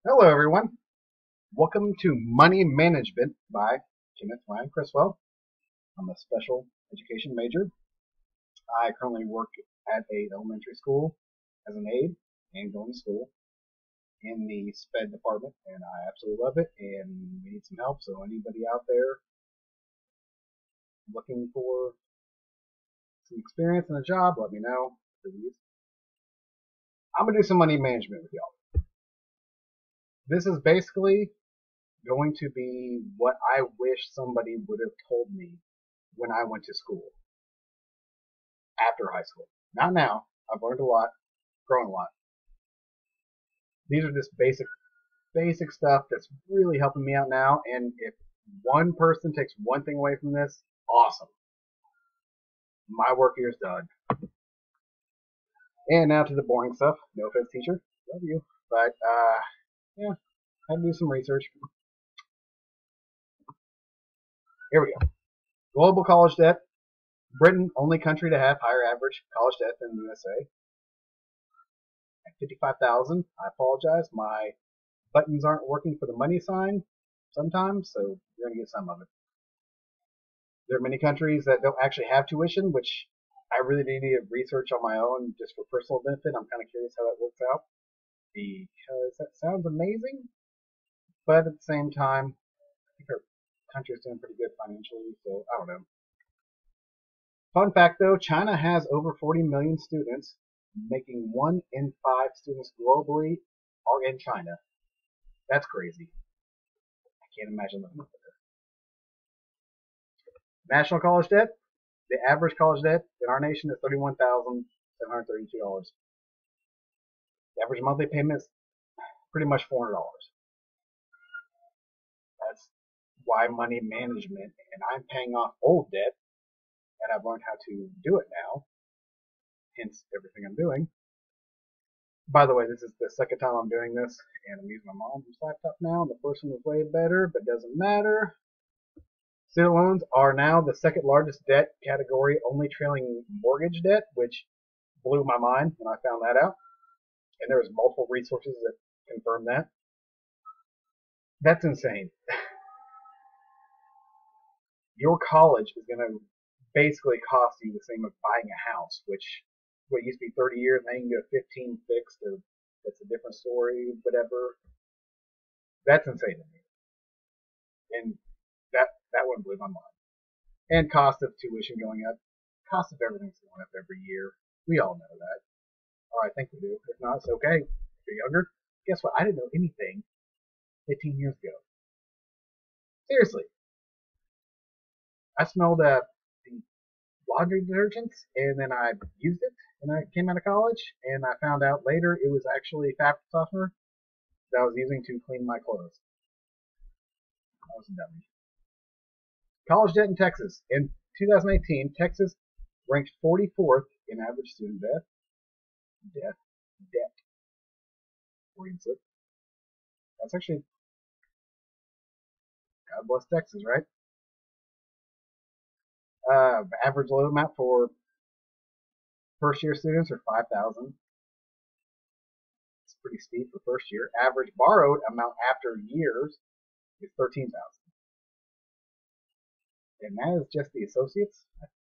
Hello, everyone. Welcome to Money Management by Kenneth Ryan Criswell. I'm a special education major. I currently work at a elementary school as an aide and going to school in the SPED department, and I absolutely love it. And we need some help. So anybody out there looking for some experience in a job, let me know, please. I'm gonna do some money management with y'all. This is basically going to be what I wish somebody would have told me when I went to school after high school. Not now. I've learned a lot, grown a lot. These are just basic stuff that's really helping me out now. And if one person takes one thing away from this, awesome. My work here is done. And now to the boring stuff. No offense, teacher. Love you. But yeah, I had to do some research. Here we go. Global college debt. Britain, only country to have higher average college debt than the USA. At 55,000. I apologize. My buttons aren't working for the money sign sometimes, so you're going to get some of it. There are many countries that don't actually have tuition, which I really need to research on my own just for personal benefit. I'm kind of curious how that works out because that sounds amazing, but at the same time, I think our country is doing pretty good financially, so I don't know. Fun fact though, China has over 40 million students, making 1 in 5 students globally are in China. That's crazy. I can't imagine living over there. National college debt. The average college debt in our nation is $31,732. The average monthly payment is pretty much $400. That's why money management, and I'm paying off old debt, and I've learned how to do it now, hence everything I'm doing. By the way, this is the second time I'm doing this, and I'm using my mom's laptop now, and the first one was way better, but doesn't matter. Student loans are now the second largest debt category, only trailing mortgage debt, which blew my mind when I found that out. And there's multiple resources that confirm that. That's insane. Your college is going to basically cost you the same as buying a house, which what used to be 30 years, now you can get 15 fixed, or that's a different story, whatever. That's insane to me. And that one blew my mind. And cost of tuition going up. Cost of everything's going up every year. We all know that. Or I think we do. If not, it's okay. If you're younger, guess what? I didn't know anything 15 years ago. Seriously. I smelled the laundry detergents, and then I used it, and I came out of college, and I found out later it was actually fabric softener that I was using to clean my clothes. I was a dummy. College debt in Texas. In 2018, Texas ranked 44th in average student debt. Debt. Word slip. That's actually, God bless Texas, right? Average loan amount for first year students are 5,000. It's pretty steep for first year. Average borrowed amount after years is 13,000. And that is just the associates. That's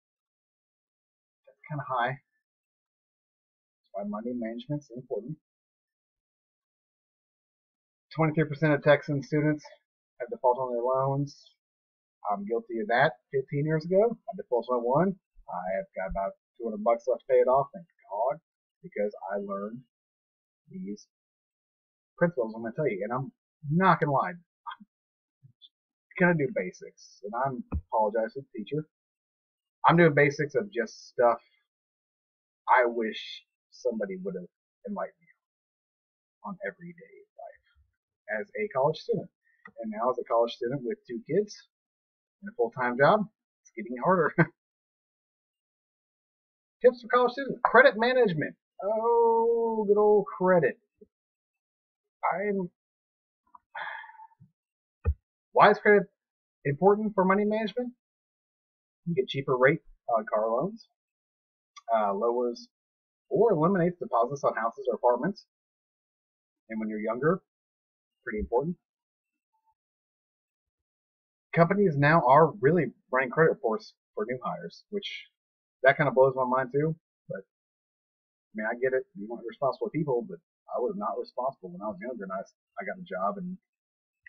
kind of high. That's why money management's important. 23% of Texan students have defaulted on their loans. I'm guilty of that 15 years ago. I defaulted on one. I have got about $200 left to pay it off, thank God, because I learned these principles I'm going to tell you. And I'm not going to lie. I'm going to do basics. And I apologize to the teacher. I'm doing basics of just stuff I wish somebody would have enlightened me on everyday life as a college student. And now as a college student with 2 kids and a full-time job, it's getting harder. Tips for college students. Credit management. Oh, good old credit. Why is credit important for money management? You get cheaper rate on car loans, lowers or eliminates deposits on houses or apartments. And when you're younger, pretty important. Companies now are really running credit reports for new hires, which that kind of blows my mind too. But I mean, I get it. You want responsible people, but I was not responsible when I was younger, and I got a job, and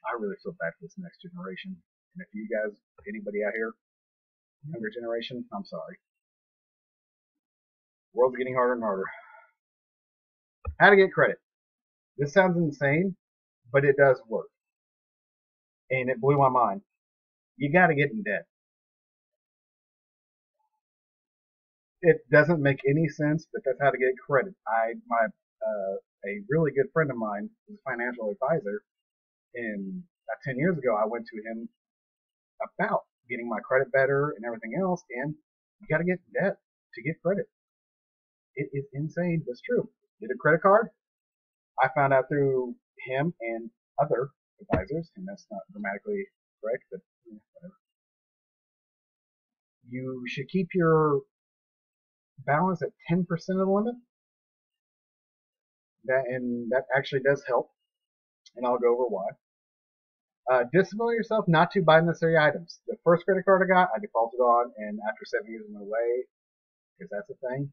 I really feel bad for this next generation. And if you guys, anybody out here, younger generation, I'm sorry. The world's getting harder and harder. How to get credit. This sounds insane, but it does work. And it blew my mind. You got to get in debt. It doesn't make any sense, but that's how to get credit. A really good friend of mine is a financial advisor, and 10 years ago I went to him about getting my credit better and everything else, and you got to get in debt to get credit. It is insane, but it's true. Get a credit card. I found out through him and other advisors, and that's not grammatically correct, but whatever. You should keep your balance at 10% of the limit. That actually does help, and I'll go over why. Discipline yourself not to buy necessary items. The first credit card I got, I defaulted on, and after 7 years it went away, because that's a thing.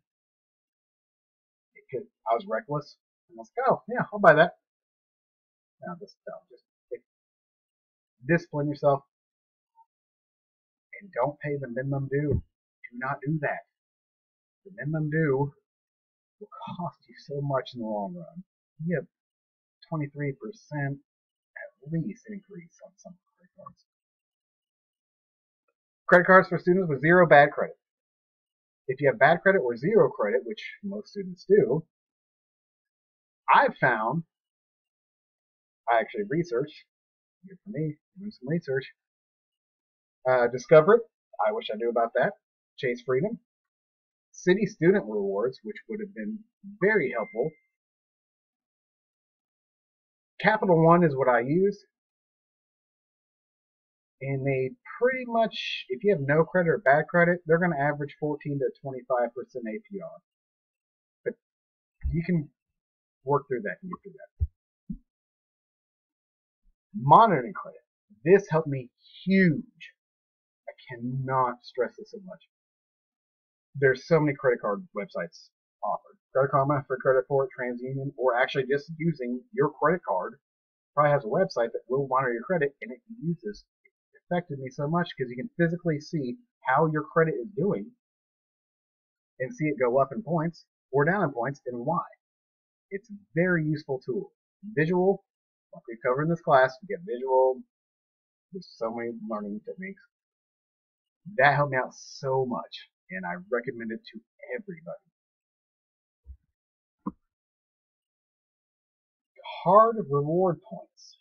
I was reckless, and I was like, oh, yeah, I'll buy that. Now, just discipline yourself, and don't pay the minimum due. Do not do that. The minimum due will cost you so much in the long run. You have 23% at least increase on some credit cards. Credit cards for students with zero bad credit. If you have bad credit or zero credit, which most students do, I've found, I actually researched, good for me, doing some research, Discover It, I wish I knew about that, Chase Freedom, City Student Rewards, which would have been very helpful. Capital One is what I used, and they pretty much, if you have no credit or bad credit, they're going to average 14 to 25% APR. But you can work through that and get through that. Monitoring credit. This helped me huge. I cannot stress this so much. There's so many credit card websites offered. Credit Karma, for Credit Report, TransUnion, or actually just using your credit card probably has a website that will monitor your credit, and it affected me so much because you can physically see how your credit is doing and see it go up in points or down in points and why. It's a very useful tool. Visual, like we covered in this class, you get visual. There's so many learning techniques. That helped me out so much, and I recommend it to everybody. Card reward points.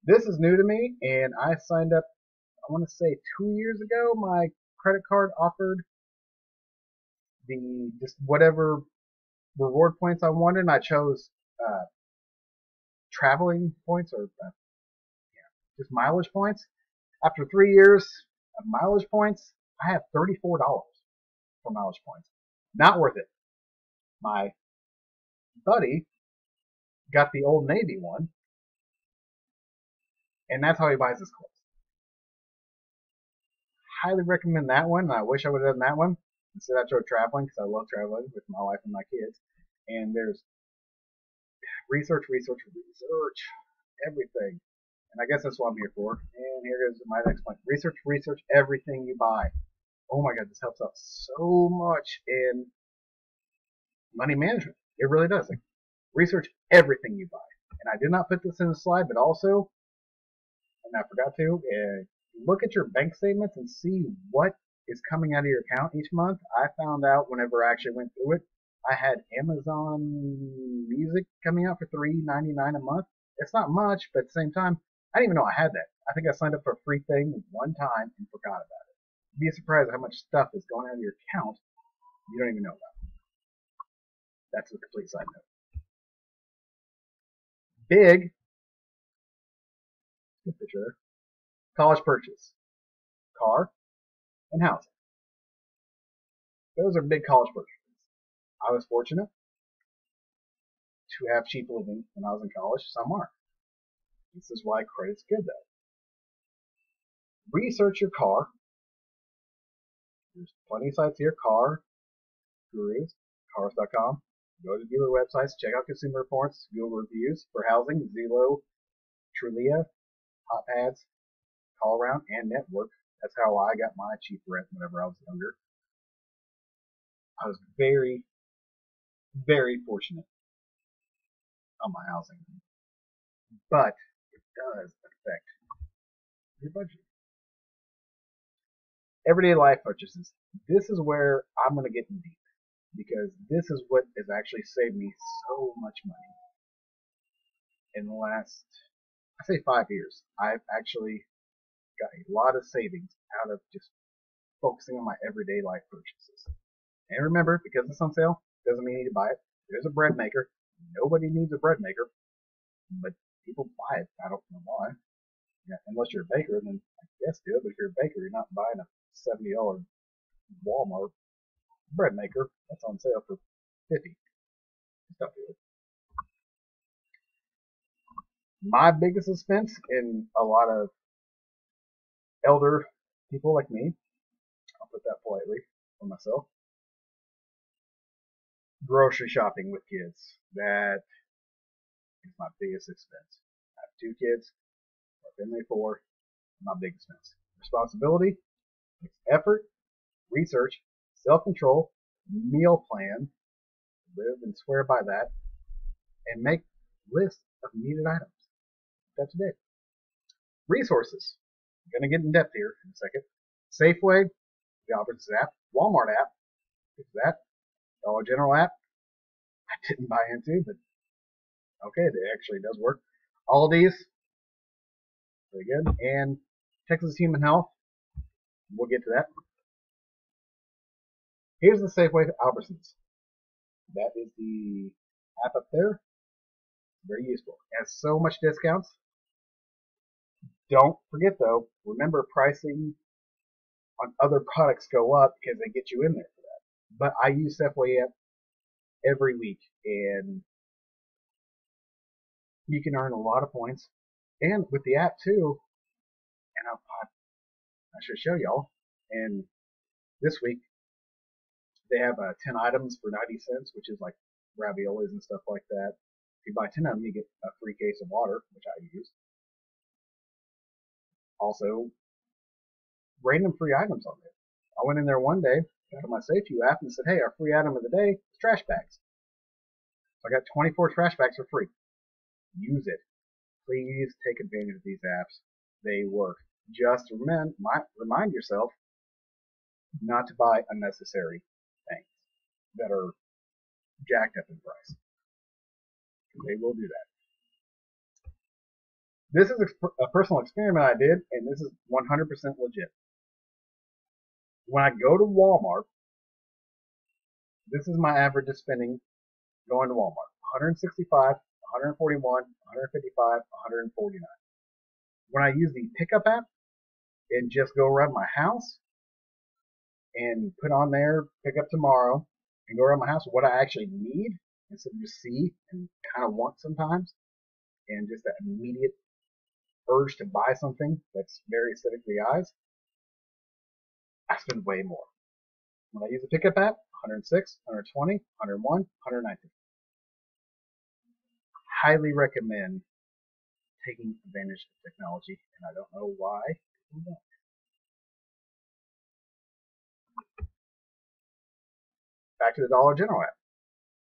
This is new to me, and I signed up, I want to say 2 years ago. My credit card offered just whatever reward points I wanted, and I chose traveling points or just mileage points. After 3 years of mileage points, I have $34 for mileage points. Not worth it. My buddy got the Old Navy one, and that's how he buys his clothes. Highly recommend that one. I wish I would have done that one. Instead I chose traveling because I love traveling with my wife and my kids. And there's research, everything. And I guess that's what I'm here for. And here is my next point. Research everything you buy. Oh my god, this helps out so much in money management. It really does. Like, research everything you buy. And I did not put this in the slide, but also, and I forgot to, look at your bank statements and see what is coming out of your account each month. I found out whenever I actually went through it, I had Amazon Music coming out for $3.99 a month. It's not much, but at the same time, I didn't even know I had that. I think I signed up for a free thing one time and forgot about it. You'd be surprised how much stuff is going out of your account you don't even know about. That's a complete side note. Big, good picture there, college purchase, car, and housing. Those are big college purchases. I was fortunate to have cheap living when I was in college. Some aren't. This is why credit's good though. Research your car. There's plenty of sites here. Car Gurus, cars.com. Go to dealer websites, check out consumer reports, Google reviews for housing, Zillow, Trulia, Hot Pads, Call Around, and Network. That's how I got my cheap rent whenever I was younger. I was very, very fortunate on my housing. But it does affect your budget. Everyday life purchases. This is where I'm going to get deep, because this is what has actually saved me so much money in the last, I say 5 years. I've actually got a lot of savings out of just focusing on my everyday life purchases. And remember, because it's on sale, doesn't mean you need to buy it. There's a bread maker. Nobody needs a bread maker, but people buy it. I don't know why. Yeah, unless you're a baker, then I guess do it. But if you're a baker, you're not buying a $70 Walmart bread maker that's on sale for $50. Don't do it. My biggest expense, in a lot of elder people like me, I'll put that politely for myself, grocery shopping with kids. That is my biggest expense. I have 2 kids, a family of 4, my big expense. Responsibility, effort, research, self-control, meal plan, live and swear by that, and make lists of needed items. That's it. Resources. I'm going to get in depth here in a second. Safeway, the Albertsons app, Walmart app, it's that, Dollar General app, I didn't buy into, but okay, it actually does work. Aldi's, very good, and Texas Human Health, we'll get to that. Here's the Safeway Albertsons. That is the app up there. Very useful. It has so much discounts. Don't forget though, remember pricing on other products go up because they get you in there for that. But I use Safeway app every week, and you can earn a lot of points. And with the app too, and I should show y'all. And this week they have 10 items for 90 cents, which is like raviolis and stuff like that. If you buy 10 of them, you get a free case of water, which I use. Also, random free items on there. I went in there one day, got on my SafeView app, and said, hey, our free item of the day is trash bags. So I got 24 trash bags for free. Use it. Please take advantage of these apps. They work. Just remind yourself not to buy unnecessary things that are jacked up in price. They will do that. This is a personal experiment I did, and this is 100% legit. When I go to Walmart, this is my average of spending going to Walmart. 165, 141, 155, 149. When I use the pickup app and just go around my house and put on there, pick up tomorrow, and go around my house what I actually need instead of just see and kind of want sometimes, and just that immediate urge to buy something that's very aesthetic to the eyes, I spend way more. When I use the pickup app, 106, 120, 101, 119. Highly recommend taking advantage of technology, and I don't know why people don't. Back to the Dollar General app.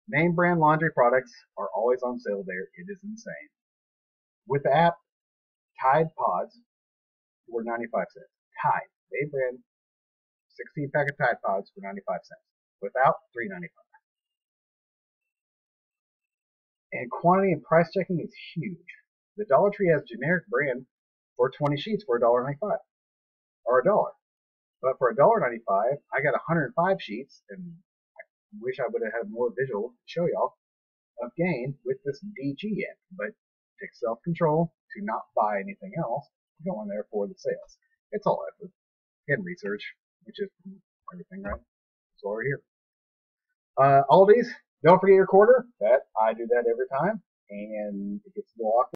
Name brand laundry products are always on sale there. It is insane. With the app, Tide Pods were 95 cents. Tide, name brand, 16 pack of Tide Pods for 95 cents. Without, $3.95. And quantity and price checking is huge. The Dollar Tree has generic brand for 20 sheets for $1.95 or $1. But for $1.95, I got 105 sheets, and I wish I would have had more visual to show y'all of gain with this DG app. But it takes self-control to not buy anything else, go in there for the sales. It's all effort and research, which is everything, right? That's why we're here. Aldi's, don't forget your quarter. That I do that every time, and it gets a little awkward.